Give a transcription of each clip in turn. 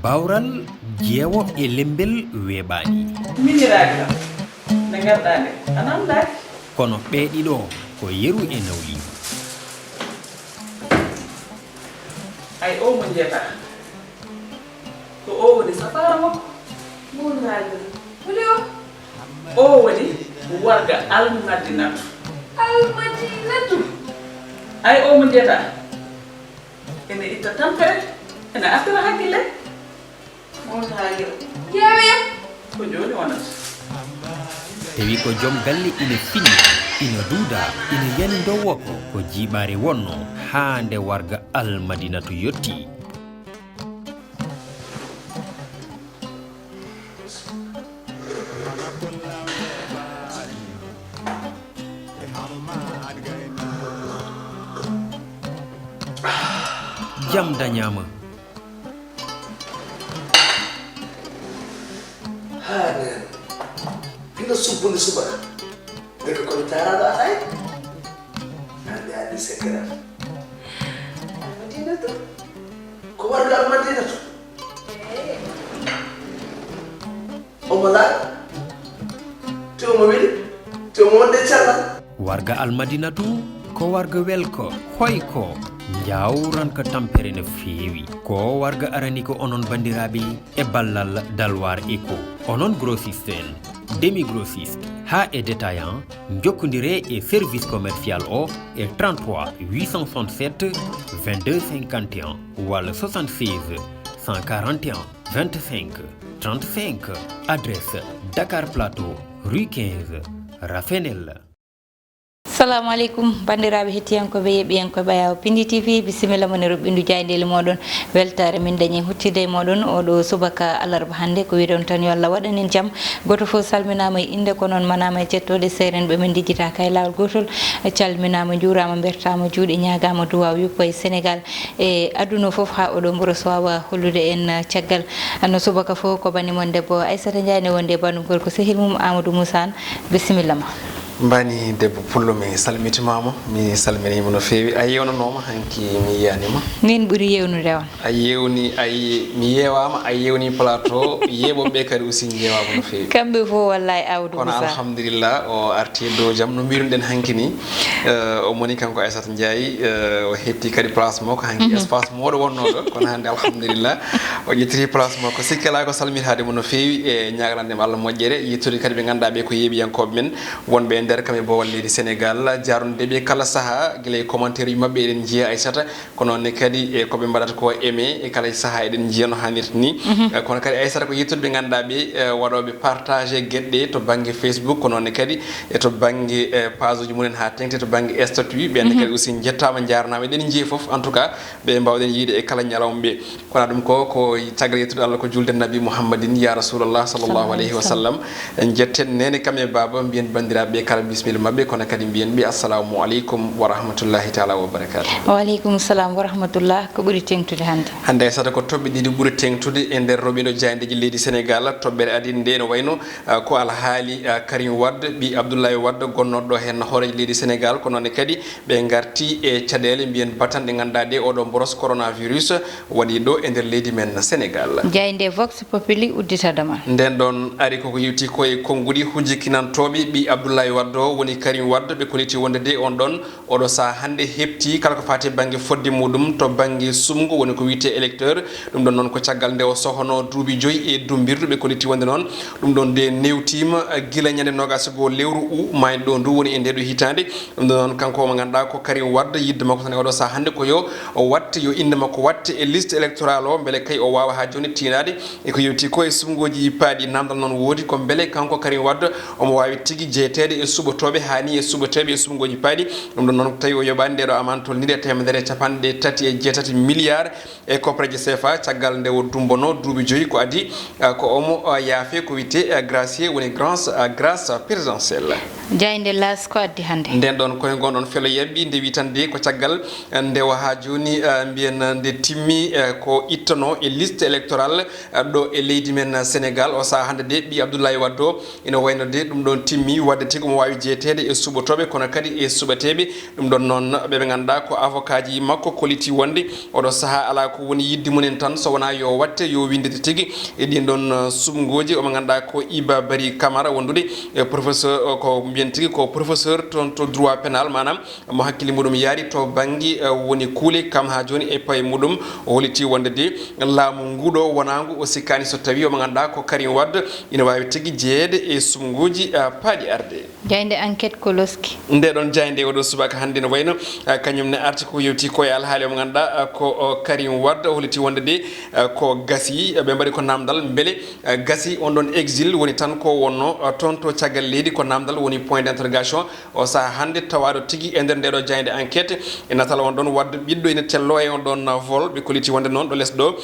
bawral jeewo e lembel weeɓaani miñiraaki lam nde ngarɗaa nde an anndaaki kono ɓeeɗiɗo ko yeru e nawli ay o mo jeetaa ko o woni safaara makko muunaaji woni o woni warga almadinatu ay o mo jeetaa ene itta tampere ene artira hakkille muunaaji yeewiya ko jooni wonata tawi ko joom galle ina finni ina duuda ina yani dowo ko jiiɓaare wonno haa nde warga almadinatu yotti jam dañama Pino subbundi suba ngeke komi taraɗo atay hande adi secret almadinatu ko warga almadinatu omo laaɗ te omo weɗi te omo wonde cellal warga almadinatu ko warga welko hoyko jawranka tampere no feewi ko warga arani ko onon bandiraɓe e ballal dalwar eco onon grossiste en demi grossiste ha e détaillant jokkodire e service commercial o e 33 867 22 51 walla 76 141 25 35 adresse Dakar Plateau rue 15 Rafenel. Assalamu alaikum bandiraɓe hettiyankoɓe yeɓiyankoɓe ɓayaw Piindi TV bisimilla mon e roɓɓindu jaydeli moɗon weltare min dañi huttide e moɗon oɗo subaka alarba hande ko wiɗon tan yo Allah waɗanen jaam goto foof salminama e inde ko noon manama e cettode serenɓe min dijjita kay lawol gotol calminama juurama bertama juuɗe ñagama duwaw yuppo e Sénégal e aduna foof ha oɗo mburo so wawa hollude en caggal no subaka foof ko banimon debbo Aissata Ndiaye ne wonde bandum gorko sehil mum Amadou Moussa bisimilla ma mbani debbo pullo mi salmitimama mi salminima no feewi a yewnanoma hanki mi yiyanima min ɓuuri yewnude on a yewni mi yewama a yewni plateau yeɓoɓe kadi aussi jewama no feewi kamɓe fof wallay Amadou kono Moussa alhamdulillah o arti dow jaam no mbiruɗen hanki ni o moni kanko Aissata Ndiaye o hetti kadi place makko hanki espace moɗo wonnoɗo kono hande alhamdulillah o ƴettiri place makko sikkala ko salmitademo no feewi e ñaganandema Allah moƴƴere yettude kadi ɓe ganduɗa ɓe ko yeeɓiyankoɓe men wonɓe nder kamɓe bowal leydi Sénégal jarnude ɓe kala saaha guila e commentaire uji mabɓe eɗen jiiya Aissata ko noonne kadi e koɓe mbaɗata ko aimé e kala saaha eɗen jiiya no hannirta ni kono kadi Aissata ko yettude ɓe ganduɗa ɓe waɗoɓe partagé gueɗɗe to banggue Facebook ko noonne kadi e to banggue page uji mumen ha tengte to banggue statut ɓenne kadi aussi jettama jarnama eɗen jiiya foof en tout cas ɓe mbawɗen yiide e kala ñalawma ɓe kono ɗum ko caggal yettude Allah ko julde nabi Mouhammadine ya rasulullah sallllahu alayhi wa sallam en jetten nene kamɓe baba mbiyen bandiraɓe kala bisimilla mabɓe kono kadi mbiyen ɓe assalamu aleykum wa rahmatullahi taala wa barakatuh waaleykum salam wa rahmatullah ko ɓuuri tengtude hande Aissata ko toɓɓe ɗiɗi ɓuuri tengtude e nder roɓino jayndeji leydi Sénégal toɓɓere adine nde no wayno ko alhaali Karim Wade ɓi Abdoulaye Wade gonnoɗo ɗo hen hooreji leydi Sénégal ko noonne kadi ɓe garti e caɗele mbiyen batan ɗe ganduɗa ɗe oɗo boros coronavirus waɗi ɗo e nder leydi men Sénégal jayde vox populi udditadama nden ɗon ari koko yewti koye konnguɗi hujjikinantoɓe ɓi Abdoulaye Wade o woni Karim Wade ɓe koliti wonde de on ɗon oɗo saha hande hepti kala ko fati banggue fodde muɗum to banggue sumgo woni ko wiyete électeur ɗum ɗon noon ko caggal nde o sohono duuɓi 5 e dumbirdu ɓe koliti wonde noon ɗum ɗon nde newtima guila ñande nogas go lewru mayde ɗo ndu woni e ndeɗo hitande ɗum ɗon noon kanko mo ganduɗa ko Karim Wade yidde makko tan e oɗo saha hande ko yo watte yo inde makko watte e liste électorale o beele kay o wawa ha joni tinade e ko yewti ko e sumgoji paaɗi namdal noon woodi ko beele kanko Karim Wade omo wawi tigui jeetede e suɓotoɓe hani e suɓoteɓe e sumgoji paaɗi ɗum ɗon noon tawi o yoɓani ndeɗo amantol ni de temedere capanɗe 37 milliards e copreje CFA caggal nde o dumbono duuɓi 5 ko adi ko omo yaafe ko wiyete gracier woni grâce présidentielle jayde las ko addi hande nden ɗon koye gonɗon felo yebɓi nde wi tan de ko caggal ndewa ha joni mbiyen nde timmi ko ittano e liste électorale ɗo e leydi men Sénégal o saha hande de ɓi Abdoulaye Wade o ina wayno de ɗum ɗon timmi wadde tigui mo wawi jeetede e suɓotoɓe kono kadi e suɓateɓe ɗum ɗon noon ɓeɓe ganduɗa ko avocat ji makko koliti wonde oɗo saaha ala ko woni yidde munen tan so wona yo watte yo windede tigui e ɗin ɗon suɓgoji omo ganduɗa ko Iba Bari Camara wondude professeur ko mbiyen tigui ko professeur toon to droit pénal manam mo hakkille muɗum yaari to banggue woni kuule kam ha joni e paye muɗum o holiti wonde de laamu nguɗo wonangu o sikkani so tawi omo ganduɗa ko Karim Wade ina wawi tigui jeeyede e suɓgoji paaɗi arde jayde enquête ko loski nde ɗon jayde oɗo subaka hande no wayno kañumne arti ko yewti koye alhaali omo ganduɗa ko Karim Wade holiti wonde de ko gasi ɓe mbaɗi ko namdal beele gasi on ɗon exil woni tan ko wonno toon to caggal leydi ko namdal woni point d' interrogation o saaha hande tawaɗo tigui e nder ndeɗo jayde enquête e natal on ɗon wadde ɓiɗɗo ene tello e on ɗon vol ɓe koliti wonde noon ɗo less ɗo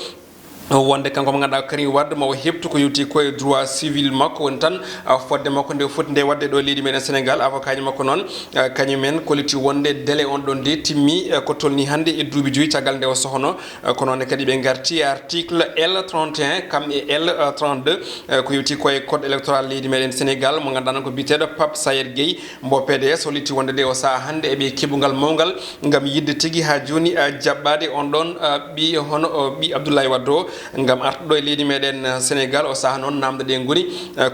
wonde kanko mo ganduɗa Karim Wade mawo heptu ko yewti koye droit civil makko woni tan fodde makko nde foti nde wadde ɗo leydi meɗen Sénégal avocat ji makko noon kañumen koliti wonde délai on ɗon de timmi ko tolni hande e duuɓi joyyi caggal nde o sohno ko noon kadi ɓe garti article L31 kam e L32 ko yewti koye code électoral leydi meɗen Sénégal mo ganduɗa noon ko biteɗo Pape Sayed Gueye mbo PDS holiti wonde de o saaha hande eɓe keɓugal mawgal gam yidde tigui ha joni jaɓɓade on ɗon ɓi hono ɓi Abdoulaye Wade o ngam artuɗo e leydi meɗen Sénégal o saaha noon namde ɗe goni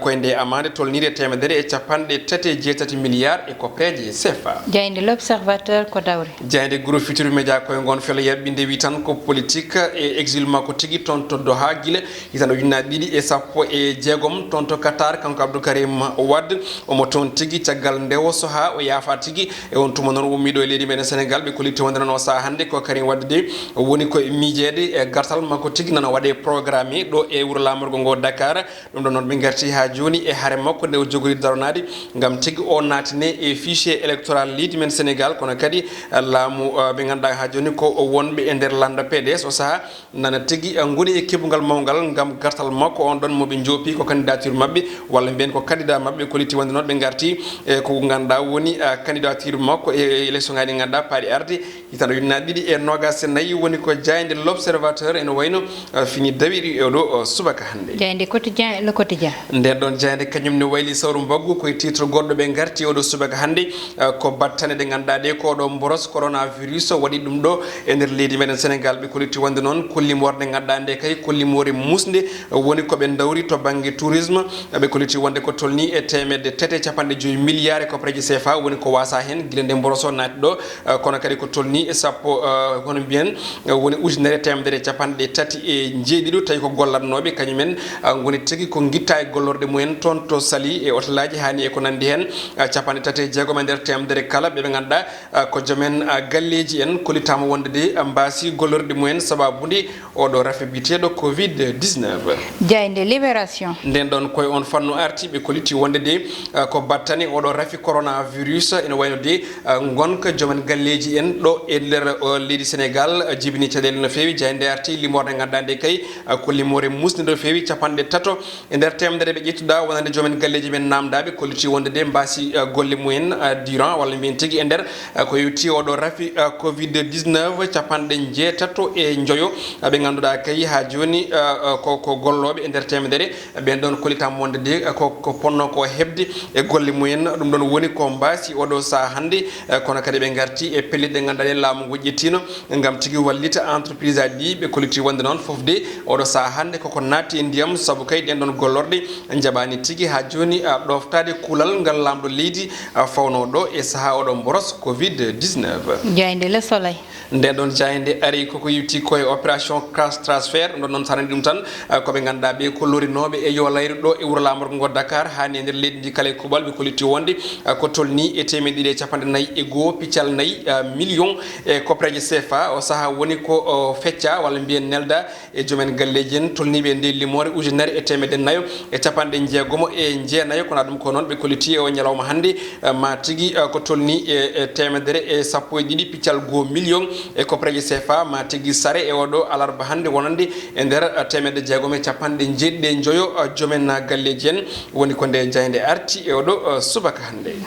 koye nde amande tolnide temedere e capanɗe tati e jeetati milliard e koppeje CFA jayde l'observateur ko dawri jayde groupe Futurs Médias koye gon felo yaɓɓinde wi tan ko politique e exil makko tigui toon to Doha guila hitano ujunnaje ɗiɗi e sappo e jeegom toon to Qatar kanko Abdou Karim Wade omo toon tigui caggal ndewo soha o yaafa tigui e on tuma noon ummiɗo e leydi meɗen Sénégal ɓe kollitti wonde noon o saaha hande ko Karim Wade de woni koye miijede e gartal makko tigui nana waɗe programme ɗo e wuuro lamorgo ngo Dakar ɗum ɗon noon ɓe garti ha joni e haare makko nde o jogori daronade gam tigui o natine e fichier électoral leydi men Sénégal kono kadi laamu ɓe ganduɗa ha joni ko wonɓe e nder landa PDS o saaha nana tigui goni e keɓugal mawgal gam gartal makko on ɗon moɓe joopi ko candidature mabɓe walla mbiyen ko candidat mabɓe koliti wonde noon ɓe garti e ko ganduɗa woni candidature makko e élection ngaji ɗi ganduɗa paaɗi arde hitano ujunnaje ɗiɗi e nogas e nayyi woni ko jayde l'observateur ene wayno fini dawiri e oɗo subaka hande jayde quotidien le quotidien nden ɗon jayde kañum ne wayli sawru mbaggu koye titre goɗɗo ɓe garti oɗo subaka hande ko battane ɗe ganduɗa ɗe ko ɗo boros coronavirus waɗi ɗum ɗo e nder leydi meɗen Sénégal ɓe kollitti wonde noon kollimorde ganduɗa nde kay kollimore musde woni koɓe dawri to banggue tourisme ɓe kollitti wonde ko tolni e temedde tete capanɗe joyyi milliard e koppareji CFA woni ko wasa hen guila nde boros o naati ɗo kono kadi ko tolni e sappo hono mbiyen woni ujunere temedere capanɗe tati e jeeɗiɗo tawi ko gollatnoɓe kañumen goni tigui ko guitta e gollorde mumen toon to Saly e hôtelaji hani e ko nandi hen capanɗe tati e jeegom e nder temedere kala ɓeɓe ganduɗa ko joomen galleji en kollitama wonde de mbasi gollorde mumen sababude oɗo rafe biteɗo Covid 19 jayde libération nden ɗon koye on fannu arti ɓe kollitti wonde de ko battane oɗo rafi coronavirus ene wayno de gonka joomen galleji en ɗo e nder leydi Sénégal jibini caɗele no fewi jayde arti limorde ganduɗa nde kay ko limore musde no fewi capanɗe tato e nder temedere ɓe ƴettuɗa wonande joomen galleji men namdaɓe kolliti wonde de mbasi golle mumen durant walla mbiyen tigui e nder ko yewti oɗo rafi Covid 19 capanɗe jeetato e joyo ɓe ganduɗa kay ha joni ko golloɓe e nder temedere ɓen ɗon kollitama wonde de ko ponno ko hebde e golle mumen ɗum ɗon woni ko mbasi oɗo saaha hande kono kadi ɓe garti e pelliɗe ganduɗa ɗe laamu ngu ƴettino gam tigui wallita entreprise aji ɗi ɓe kollitti wonde noon foof de oɗo saaha hande koko natti e ndiyam saabu kay ɗen ɗon gollorde jaɓani tigui ha joni ɗoftade kuulal ngal lamɗo leydi fawnoɗo e saaha oɗon boros Covid 19 jayde le soleil nden ɗon jayde ari koko yewti koye opération cash transfert ɗon ɗon tanani ɗum tan koɓe ganduɗa ɓe ko lorinoɓe e yo layru ɗo e wuuro lamorgo ngo Dakar hani e nder leydi ndi kala e kuuɓal ɓe kollitti wonde ko tolni e temedde ɗiɗi e capanɗe nayyi e goho piccal nayyi million e koppareje CFA o saaha woni ko fecca walla mbiyen nelda e joomen galleji en tolniɓe nde limore ujunere e temedde nayo e capanɗe jeegomo e jeenayo kono ɗum ko noon ɓe kollitti e o ñalawma hande ma tigui ko tolni e temedere e sappo e ɗiɗi piccal goho million e koppareje CFA ma tigui sare e oɗo alarba hande wonande e nder temedde jeegom e capanɗe jeeɗiɗi joyo joomen galleji en woni ko nde jayde arti e oɗo subaka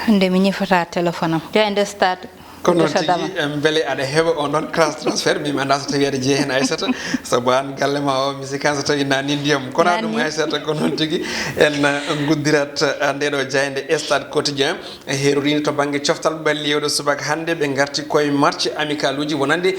hande mi ñifata téléphone am jayde stade kono tigi beele aɗa heɓa on ɗon classe transfert min anda so tawi aɗa jeeyi hen Aissata saabu an galle ma o mi sikkan so tawi nani ndiyam kono ɗum Aissata ko noon tigi en guddirat ndeɗo jayde stade quotidien heerorino to banggue coftal balliyewɗo subaka hande ɓe garti koye match amical uji wonande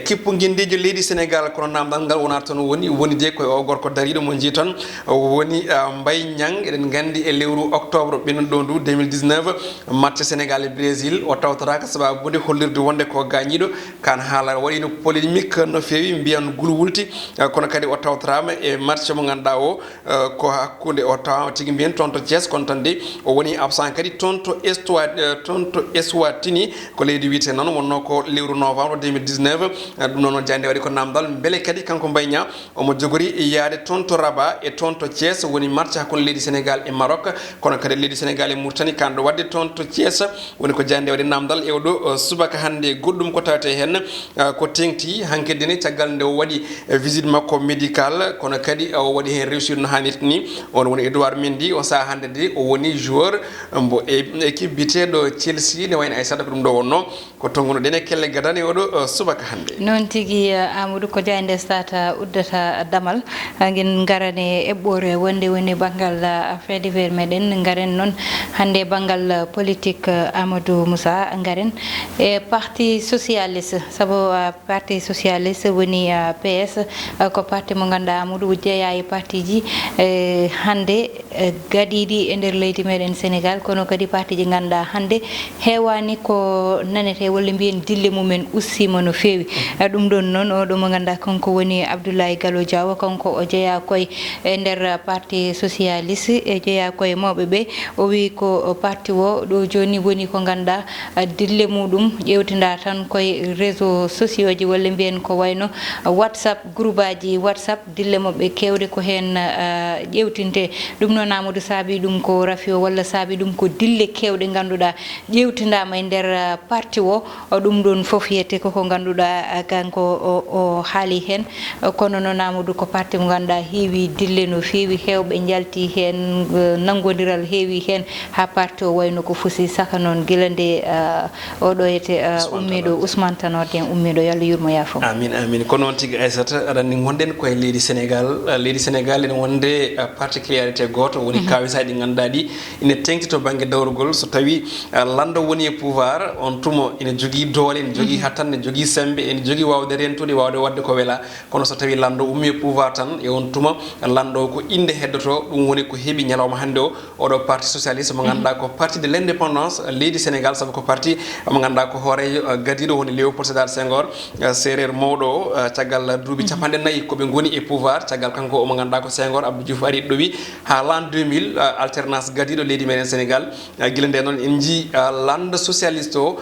kippu guindijo leydi Sénégal kono namdal ngal wona toon woni de koye o gorko dariɗo mo jii toon woni Mbaye Niang eɗen gandi e lewru octobre ɓennuɗo ɗo ndu 2019 match Sénégal e Brésil o tawtoraka sababude hollirde wonde ko gañiɗo kan haala waɗino polémique no fewi mbiyan gulu wulti kono kadi o tawtorama e match mo ganduɗa o ko hakkude o tawama tigui mbiyen toon to Thiès kono tan de o woni absent kadi toon to Eswatini ko leydi wiyete noon wonno ko lewru novembre 2019 ɗum noon jande waɗi ko namdal beele kadi kanko Mbaye Niang omo jogori yaade toon to Rabat e toon to Thiès woni match hakkude leydi Sénégal e Maroc kono kadi leydi Sénégal e Mauritanie kanɗo wadde toon to Thiès woni ko jande waɗi namdal e oɗo subaka hande goɗɗum ko tawete hen ko tengti hankkadine caggal nde o waɗi visite makko médical kono kadi o waɗi hen réussir no hannirta ni on woni Edouard Mendy o saaha hande de o woni joueur mbo équipe biteɗo Chelsea ne wayno Aissata ko ɗum ɗo wonno ko tonguno ɗene kelle gadane oɗo subaka hande noon tigui Amadou ko jayde stata uddata damal guen garane eɓɓore wonde woni banggal fait divers meɗen garen noon hande banggal politique Amadou Moussa garen e parti socialiste saabu parti socialiste woni PS ko parti mo ganduɗa Amadou jeeya e parti ji hande gaɗiɗi e nder leydi meɗen Sénégal kono kadi parti ji ganduɗa hande hewani ko nanete walla mbiyen dille mumen ussima no fewi ɗum ɗon noon oɗo mo ganduɗa kanko woni Abdoulaye Gallo Diaw kanko o jeeya koye e nder parti socialiste e jeeya koye mawɓeɓe o wi ko parti o ɗo joni woni ko ganduɗa dille muɗum ƴewtida tan koye réseau sociaux ji walla mbiyen ko wayno WhatsApp groupe aji WhatsApp dille mabɓe kewde ko hen ƴewtinte ɗum noon Amadou saabi ɗum ko rafi o walla saabi ɗum ko dille kewɗe ganduɗa ƴewtidama e nder parti o ɗum ɗon foof yiyete koko ganduɗa kanko o haali hen kono noon Amadou ko parti mo ganduɗa heewi dille no fewi hewɓe jalti hen nanggodiral heewi hen ha parti o wayno ko fusi saka noon guila nde oɗo yete ummiɗo Ousmane Tanor Dieng ummiɗo yo Allah yurmo yaafo amin amin ko noon tigui Aissata aɗanni gonɗen koye leydi Sénégal ene wonde particularité goto woni kawisaji ɗi ganduɗa ɗi ine tengti to banggue dawrugol so tawi lando woni e pouvoir on tuma ene jogui doole ene jogui hattan ene jogui sembe ene jogui wawde rentude wawde wadde ko weela kono so tawi lando ummi e pouvoir tan e on tuma lando ko inde heddoto ɗum woni ko heeɓi ñalawma hande o oɗo parti socialiste mo ganduɗa ko parti de l' indépendance leydi Sénégal saabu ko parti mo ganduɗa ko hoorejo gadiɗo woni Léopold Sédar Senghor séréer mawɗo o caggal duuɓi capanɗe nayyi koɓe goni e pouvoir caggal kanko omo ganduɗa ko Senghor Abdou Diouf ari ɗo wi ha l'an 2000 alternance gadiɗo leydi meɗen Sénégal guila nde noon en jii lande socialiste o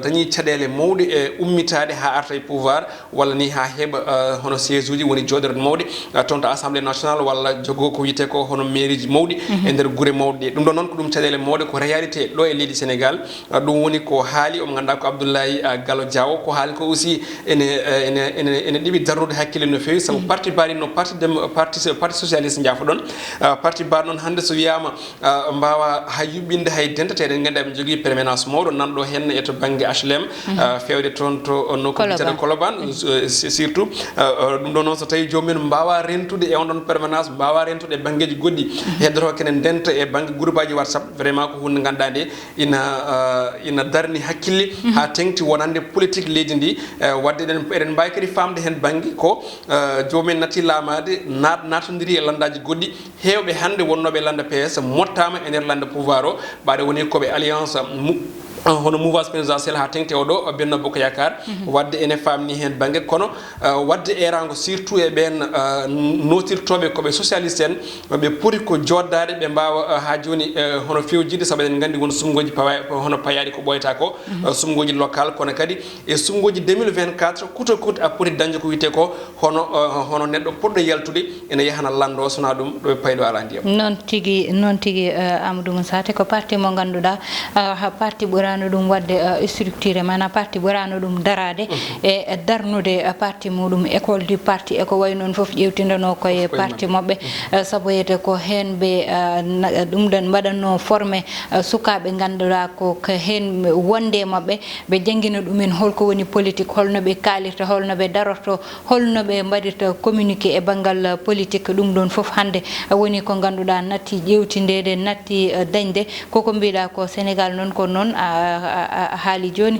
dañi caɗele mawɗe e ummitade ha arta e pouvoir walla ni ha heeɓa hono siége uji woni jooɗorde mawɗe toon to assemblée nationale walla jogo ko wiyete ko hono mairie ji mawɗi e nder guure mawɗe ɗe ɗum ɗon noon ko ɗum caɗele mawɗe ko réalité ɗo e leydi Sénégal ɗum woni ko haali omo ganduɗa ko Abdoulaye Gallo Diaw ko haali ko aussi ene ɗiɓi darrude hakkille no fewi saabu parti baɗi no parti socialiste jaafoɗon parti baɗ noon hande so wiyama mbawa hay yuɓɓinde hay dentate eɗen gandi eɓe jogui permanence mawɗo nanɗo hen e to banggue HLM fewde toon to nokku biteɗo Colobane surtout ɗum ɗon noon so tawi jomumen mbawa rentude e on ɗon permanence mbawa rentude e banggueji goɗɗi heddoto kenen denta e banggue groupe aji WhatsApp vraiment ko hunde ganduɗa nde ina darni hakkille ha tengti wonande politique leydi ndi wadde eɗen mbawi kadi famde hen banggue ko jomumen natti lamade natodiri e landaji goɗɗi hewɓe hande wonnoɓe landa PS mottama e nder landa pouvoir o ɓaɗe woni koɓe alliance hono mouvance présidentiel ha tengti oɗo Benno Bokk Yakar wadde ene famni hen banggue kono wadde erango surtout e ɓen notirtoɓe koɓe socialiste en ɓe poti ko joddade ɓe mbawa ha joni hono fewjide saabu eɗen gandi won sumgoji hono payaɗi ko ɓoyta ko sumgoji local kono kadi e sumgoji 2024 kuto kut a poti dañde ko wiyete ko hono neɗɗo poɗɗo yaltude ene yahana lando sona ɗum ɗo payɗo ala ndiyam noon tigui Amadou Moussa te ko parti mo ganduɗa parti ɓuura ɓurano ɗum wadde structuré mana parti ɓurano ɗum darade e darnude parti muɗum école du parti eko way noon foof ƴewtidano koye parti mabɓe saabu yete ko hen ɓe ɗum ɗon mbaɗanno formé sukaɓe ganduɗa ko hen wonde mabɓe ɓe jangguina ɗumen holko woni politique holno ɓe kalirta holno ɓe darorto holno ɓe mbaɗirta communiqué e banggal politique ɗum ɗon foof hande woni ko ganduɗa natti ƴewtidede natti dañde koko mbiɗa ko Sénégal noon ko noon a haali joni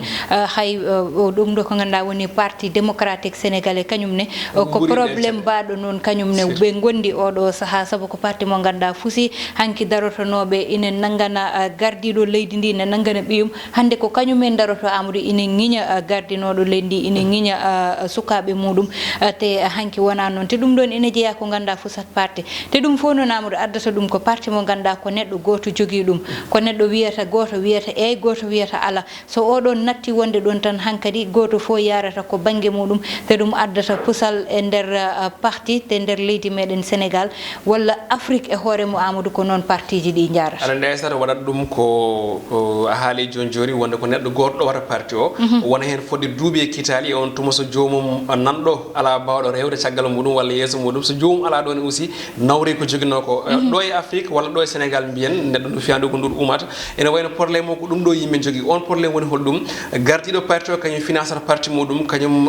hay ɗum ɗo ko ganduɗa woni parti démocratique sénégalais kañumne ko probléme baɗo noon kañumne ɓe gondi oɗo saaha saabu ko parti mo ganduɗa fuusi hanki darotonoɓe ina nangana gardiɗo leydi ndi ne nangana ɓiyum hande ko kañumen daroto Amadou ina ŋiña gardinoɗo leydi ndi ina ŋiña sukaɓe muɗum te hanki wona noon te ɗum ɗon ina jeeya ko ganduɗa fusat parti te ɗum fof noon Amadou addata ɗum ko parti mo ganduɗa ko neɗɗo goto jogui ɗum ko neɗɗo wiyata goto wiyata eyyi goto wiyata ala so oɗon natti wonde ɗon tan hankkadi goto fof yarata ko banggue muɗum te ɗum addata pusal e nder parti te nder leydi meɗen Sénégal walla Afrique e hoore mo Amadou ko noon partiji ɗi jarata aɗa ndeysata waɗat ɗum ko a haali joni joni wonde ko neɗɗo goto ɗo waɗa parti o wona hen fodde duuɓi e kitali on tuma so jomum nanɗo ala bawɗo rewde caggal muɗum walla yeeso muɗum so jomum ala ɗon aussi nawri ko joguino ko ɗo e Afrique walla ɗo e Sénégal mbiyen neɗɗo no fiyandu ko ndur umata ene wayno probléme o ko ɗum ɗo yimɓe jogui on probléme woni holɗum gardiɗo parti o kañum financata parti muɗum kañum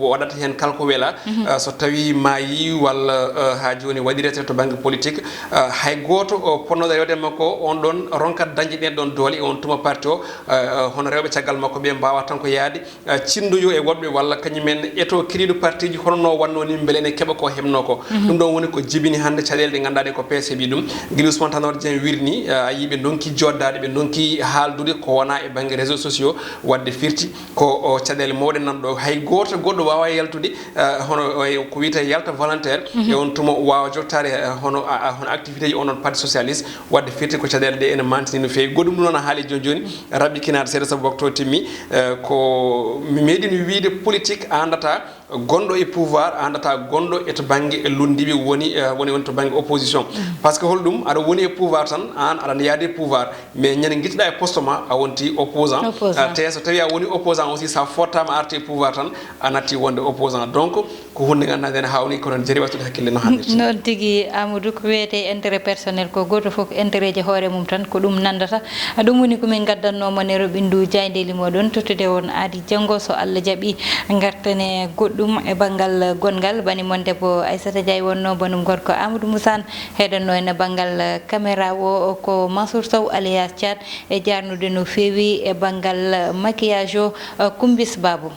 waɗata hen kala ko weela so tawi maayi walla ha joni waɗi retraite to banggue politique hay goto ponnoɗo rewde makko on ɗon ronkat dañde ɗen ɗon doole on tuma parti o hono rewɓe caggal makko ɓe mbawa tan ko yaade cindoyo e woɗɓe walla kañumen eto kiriɗo parti ji hono no wanno ni beele ene keeɓa ko heɓno ko ɗum ɗon woni ko jibini hande caɗele ɗe ganduɗa ɗe ko PCB ɗum guila Ousmane Tanor Dieng wirni a yi ɓe donki joddade ɓe donki haaldude ko wona e banggue réseaux sociaux wadde firti ko caɗele mawɗe nanɗo hay goto goɗɗo wawa yaltude hono ko wiyete yalta volontaire e on tuma wawa jottade hono activité ji onon parti socialiste wadde firti ko caɗele ɗe ene mantini no fewi goɗɗum ɗum noon a haali joni joni raɓɓikinade seeɗa saabu waktu o timmi ko meɗin wiide politique andata gonɗo e pouvoir andata gonɗo e to banggue e londiɓe woni to banggue opposition par ce que holɗum aɗa woni e pouvoir tan an aɗa yaade pouvoir mais ñande guitteɗa e poste ma a wonti opposant te so tawi a woni opposant aussi sa fottama arte pouvoir tan a natti wonde opposant donc ko hunde ganduɗa nden hawni ko noon jaari wattude hakkille no hannirta noon tigui Amadou ko wiyete intérêt personnel ko goto foof intérêt je hoore mum tan ko ɗum nandata ɗum woni komin gaddannomo nero ɓindu jaydeli moɗon tottude on aadi janggo so Allah jaaɓi gartane goɗɗum e banggal gongal bani mon debbo Aissata Diaye wonno bonum gorko Amadou Moussane heɗanno ene banggal caméra o ko Mansour Sow alias Thiat e jarnude no fewi e banggal maquillage o Kumbis Babou